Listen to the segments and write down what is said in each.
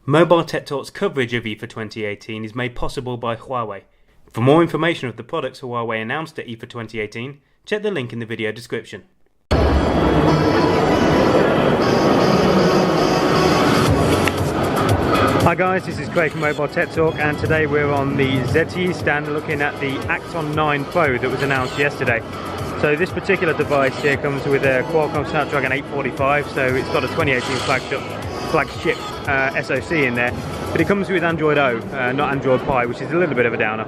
MobileTechTalk's coverage of IFA 2018 is made possible by Huawei. For more information of the products Huawei announced at IFA 2018, check the link in the video description. Hi guys, this is Craig from MobileTechTalk, and today we're on the ZTE stand looking at the Axon 9 Pro that was announced yesterday. So this particular device here comes with a Qualcomm Snapdragon 845, so it's got a 2018 flagship SoC in there, but it comes with Android O, not Android Pie, which is a little bit of a downer.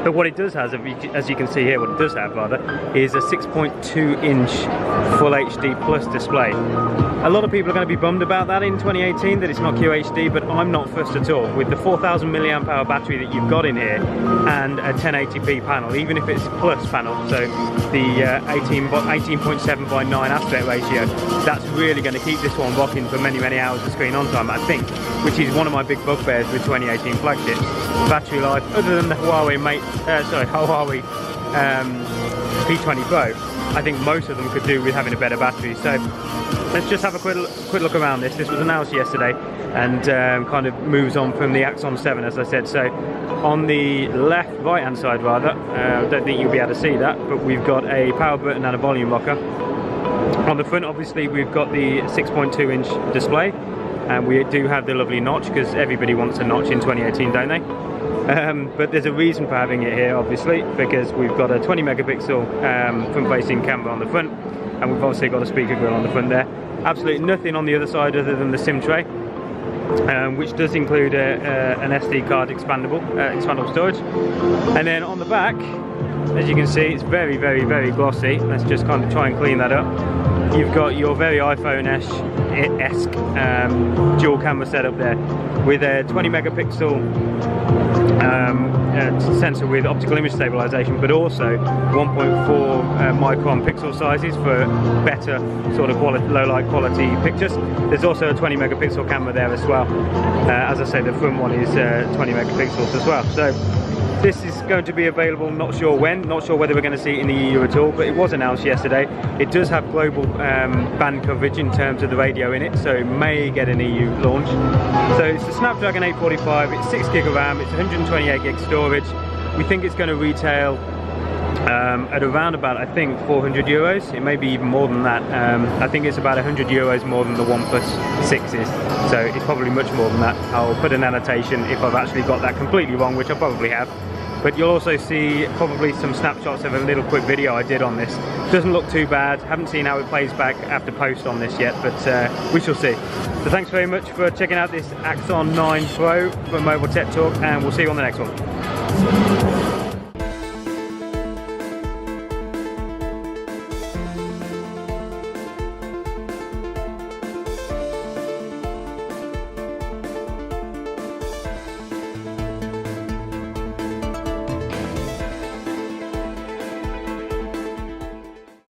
But what it does have, as you can see here, what it does have rather, is a 6.2-inch Full HD Plus display. A lot of people are going to be bummed about that in 2018, that it's not QHD, but I'm not fussed at all. With the 4,000 mAh battery that you've got in here, and a 1080p panel, even if it's Plus panel, so the 18.7 by 9 aspect ratio, that's really going to keep this one rocking for many hours of screen on time, I think, which is one of my big bugbears with 2018 flagships. Battery life, other than the Huawei P20 Pro, I think most of them could do with having a better battery. So let's just have a quick look around this. This was announced yesterday and kind of moves on from the Axon 7, as I said. So on the right hand side rather, I don't think you'll be able to see that, but we've got a power button and a volume rocker. On the front obviously we've got the 6.2-inch display, and we do have the lovely notch, because everybody wants a notch in 2018, don't they? But there's a reason for having it here, obviously, because we've got a 20 megapixel front-facing camera on the front, and we've also got a speaker grill on the front there. Absolutely nothing on the other side other than the SIM tray, which does include an SD card expandable storage. And then on the back, as you can see, it's very glossy. Let's just kind of try and clean that up. You've got your very iPhone-esque dual camera setup there, with a 20 megapixel sensor with optical image stabilization, but also 1.4 micron pixel sizes for better sort of low light quality pictures. There's also a 20 megapixel camera there as well. As I say, the front one is 20 megapixels as well. So this is going to be available, not sure when, not sure whether we're going to see it in the EU at all, but it was announced yesterday. It does have global band coverage in terms of the radio in it, so it may get an EU launch. So it's the Snapdragon 845, it's 6 gig of RAM, it's 128 gig storage. We think it's going to retail at around about, I think, 400 euros. It may be even more than that. I think it's about 100 euros more than the OnePlus 6 is, so it's probably much more than that. I'll put an annotation if I've actually got that completely wrong, which I probably have. But you'll also see probably some snapshots of a little quick video I did on this. Doesn't look too bad. Haven't seen how it plays back after post on this yet, but we shall see. So thanks very much for checking out this Axon 9 Pro from MobileTechTalk, and we'll see you on the next one.